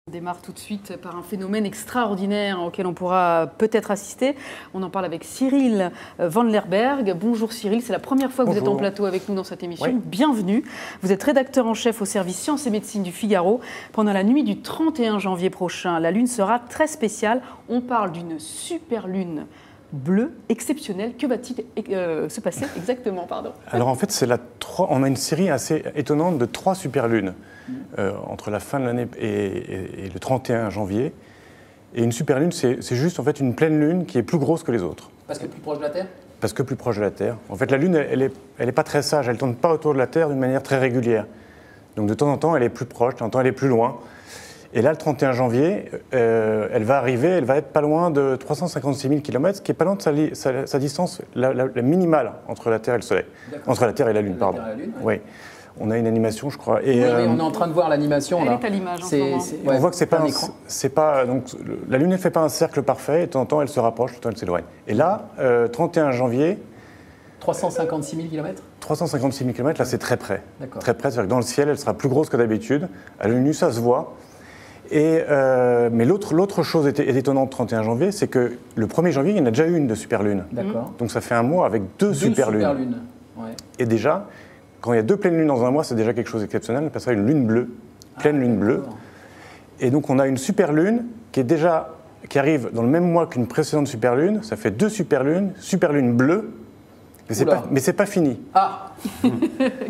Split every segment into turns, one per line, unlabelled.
On démarre tout de suite par un phénomène extraordinaire auquel on pourra peut-être assister. On en parle avec Cyril Van Lerberghe. Bonjour Cyril, c'est la première fois que vous êtes en plateau avec nous dans cette émission. Oui. Bienvenue. Vous êtes rédacteur en chef au service Sciences et Médecine du Figaro. Pendant la nuit du 31 janvier prochain, la Lune sera très spéciale. On parle d'une super lune bleue exceptionnelle. Que va-t-il se passer exactement, pardon?
Alors en fait, on a une série assez étonnante de 3 superlunes. Entre la fin de l'année et le 31 janvier. Et une superlune, c'est juste en fait une pleine lune qui est plus grosse que les autres.
Parce que plus proche de la Terre?
Parce que plus proche de la Terre. En fait, la Lune, elle est pas très sage, elle ne tourne pas autour de la Terre d'une manière très régulière. Donc de temps en temps, elle est plus proche, de temps en temps, elle est plus loin. Et là, le 31 janvier, elle va arriver, elle va être pas loin de 356 000 km, ce qui est pas loin de sa distance la minimale entre la Terre et le Soleil. Entre la Terre et la Lune, pardon. Oui. On a une animation, je crois.
Et oui, on est en train de voir l'animation.
Elle est à l'image en ce moment.
On voit que c'est pas donc la Lune ne fait pas un cercle parfait. Et de temps en temps, elle se rapproche, de temps en temps, elle s'éloigne. Et là, 31 janvier.
356 000 km
356 000 km, là, c'est très près. Très près, c'est-à-dire que dans le ciel, elle sera plus grosse que d'habitude. À l'œil nu, ça se voit. Mais l'autre chose étonnante 31 janvier, c'est que le 1er janvier, il y en a déjà eu une de superlune. Donc ça fait un mois avec deux superlunes.
Ouais.
Et déjà, quand il y a 2 pleines lunes dans un mois, c'est déjà quelque chose d'exceptionnel. On appelle ça une lune bleue, pleine lune bleue. Et donc on a une superlune qui arrive dans le même mois qu'une précédente superlune. Ça fait 2 superlunes, superlune bleue. Mais c'est pas fini.
Ah.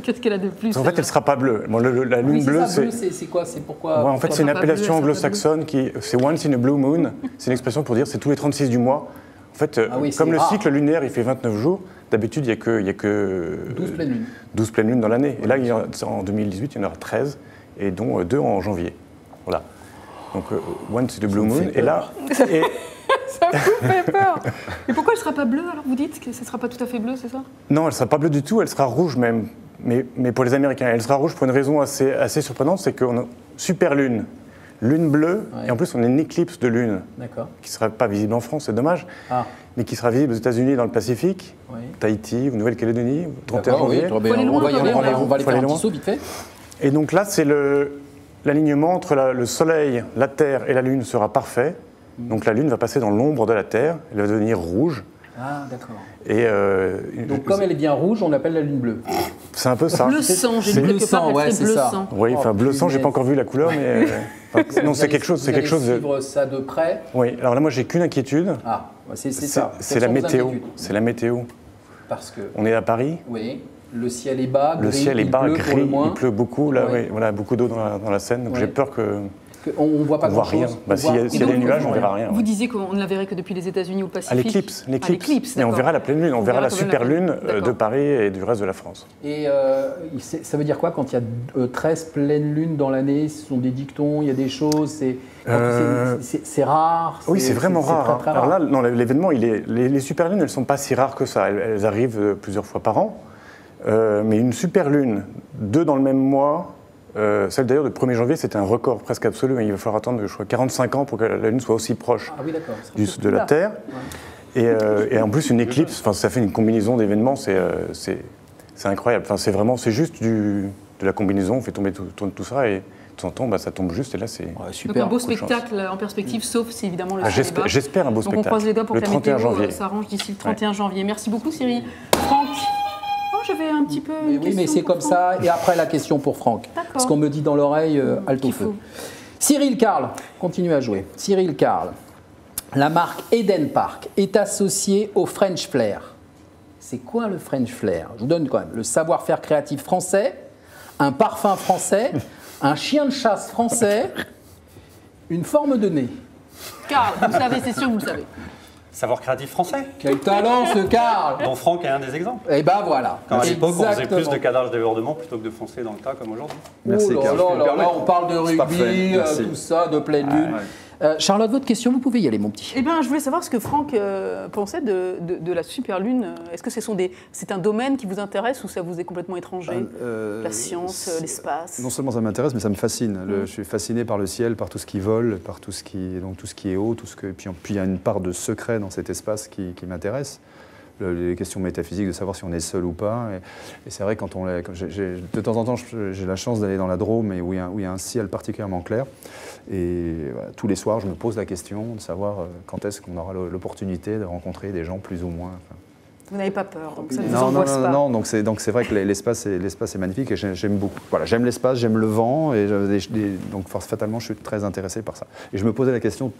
Qu'est-ce qu'elle a de plus?
En fait, elle ne sera pas bleue. Bon, la lune bleue,
c'est quoi? C'est pourquoi?
En fait, c'est une appellation anglo-saxonne c'est once in a blue moon. C'est une expression pour dire c'est tous les 36 du mois. En fait, comme le cycle lunaire, il fait 29 jours, d'habitude, il n'y a que 12 pleines lunes dans l'année. Et là, en 2018, il y en aura 13, et dont 2 en janvier. Voilà. Donc, once in a blue moon. Et là...
Ça vous fait peur. Et pourquoi elle ne sera pas bleue, alors vous dites que ce ne sera pas tout à fait bleu, c'est ça?
Non, elle ne sera pas bleue du tout, elle sera rouge même. Mais pour les Américains, elle sera rouge pour une raison assez surprenante, c'est qu'on a super lune, lune bleue, et en plus on a une éclipse de lune, qui ne sera pas visible en France, c'est dommage, mais qui sera visible aux États-Unis dans le Pacifique, Tahiti, Nouvelle-Calédonie, 31 janvier.
On va y aller, on va aller faire un petit saut vite fait.
Et donc là, c'est l'alignement entre le Soleil, la Terre et la Lune sera parfait. Donc la Lune va passer dans l'ombre de la Terre, elle va devenir rouge.
Ah, d'accord.
Et
donc comme elle est bien rouge, on l'appelle la Lune bleue.
C'est un peu ça.
Bleu sang, j'ai lu quelque part, c'est bleu sang.
Oui, enfin bleu sang, j'ai pas encore vu la couleur, mais non, c'est quelque chose.
Vous allez suivre ça de près.
Oui. Alors là, moi, j'ai qu'une inquiétude.
Ah, c'est ça.
C'est la météo. C'est la météo.
Parce que.
On est à Paris.
Oui. Le ciel est bas.
Le ciel est bas, gris. Il pleut beaucoup. Là, oui. Voilà, beaucoup d'eau dans la Seine. Donc j'ai peur que.
On ne voit pas
grand-chose. S'il y a des nuages, on ne verra rien.
Vous disiez qu'on ne la verrait que depuis les États-Unis ou le Pacifique.
À l'éclipse. Et on verra la pleine lune, on verra la super lune de Paris et du reste de la France.
Et ça veut dire quoi quand il y a 13 pleines lunes dans l'année? Ce sont des dictons, il y a des choses, c'est rare?
Oui, c'est vraiment rare.
Très rare.
Alors là, l'événement, les super lunes, elles ne sont pas si rares que ça. Elles arrivent plusieurs fois par an. Mais une super lune, 2 dans le même mois. Celle d'ailleurs du 1er janvier, c'était un record presque absolu. Il va falloir attendre, je crois, 45 ans pour que la Lune soit aussi proche de la Terre. Ouais. Et en plus, une éclipse, ça fait une combinaison d'événements, c'est incroyable. C'est juste de la combinaison, on fait tomber tout ça et de temps en temps, ça tombe juste et là, c'est
super. Donc un beau spectacle en perspective, sauf si évidemment le ciel est bas.
J'espère un beau spectacle.
Donc on croise les doigts pour que la météo s'arrange d'ici le 31 janvier. Merci beaucoup Cyril. Franck, j'avais un petit peu une question.
Oui, mais c'est comme ça. Et après, la question pour Franck. Parce qu'on me dit dans l'oreille, halte au feu. Cyril Carl, continue à jouer. Cyril Carl, la marque Eden Park est associée au French Flair. C'est quoi le French Flair? Je vous donne quand même le savoir-faire créatif français, un parfum français, un chien de chasse français, une forme de nez.
Carl, vous savez, c'est sûr que vous le savez.
Savoir créatif français.
Quel talent ce Carl!
Dont Franck est un des exemples.
Et ben voilà.
Quand à l'époque, on faisait plus de cadrage débordement plutôt que de foncer dans le tas comme aujourd'hui.
Merci Carl. Là, on parle de rugby, tout ça, de pleine lune. Charlotte, votre question, vous pouvez y aller, mon petit.
Eh bien, je voulais savoir ce que Franck pensait de la super lune. Est-ce que c'est un domaine qui vous intéresse ou ça vous est complètement étranger? La science, l'espace?
Non seulement ça m'intéresse, mais ça me fascine. Je suis fasciné par le ciel, par tout ce qui vole, par tout ce qui est haut, puis il y a une part de secret dans cet espace qui m'intéresse. les questions métaphysiques, de savoir si on est seul ou pas. Et c'est vrai, de temps en temps, j'ai la chance d'aller dans la Drôme, où il y a un ciel particulièrement clair. Et voilà, tous les soirs, je me pose la question de savoir quand est-ce qu'on aura l'opportunité de rencontrer des gens plus ou moins.
Vous n'avez pas peur, donc ça ne vous angoisse pas.
Non, donc c'est vrai que l'espace est magnifique et j'aime beaucoup. Voilà, j'aime l'espace, j'aime le vent, et donc fatalement, je suis très intéressé par ça. Et je me posais la question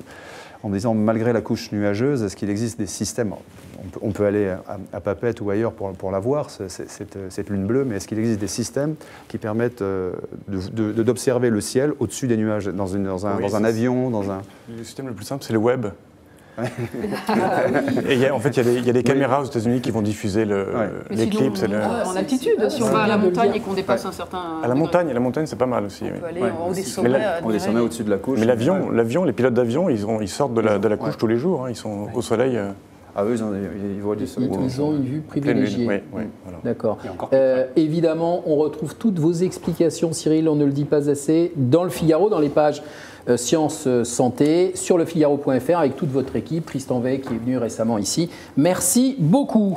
en me disant, malgré la couche nuageuse, est-ce qu'il existe des systèmes, on peut aller à Papeete ou ailleurs pour la voir, cette lune bleue, mais est-ce qu'il existe des systèmes qui permettent d'observer le ciel au-dessus des nuages, dans un avion,
Le système le plus simple, c'est le web. Et en fait, il y a des caméras aux États-Unis qui vont diffuser l'éclipse.
En altitude, si on va à la montagne et qu'on dépasse un certain.
À la montagne, c'est pas mal aussi.
On peut aller en haut des sommets.
des sommets au-dessus de la couche.
Mais l'avion, les pilotes d'avion, ils sortent de la couche tous les jours. Ils sont au soleil.
Ah, eux, ils voient du soleil.
Ils ont une vue privilégiée.
Oui, voilà.
D'accord. Évidemment, on retrouve toutes vos explications, Cyril, on ne le dit pas assez, dans le Figaro, dans les pages Sciences Santé, sur lefigaro.fr, avec toute votre équipe, Tristan Weil qui est venu récemment ici. Merci beaucoup.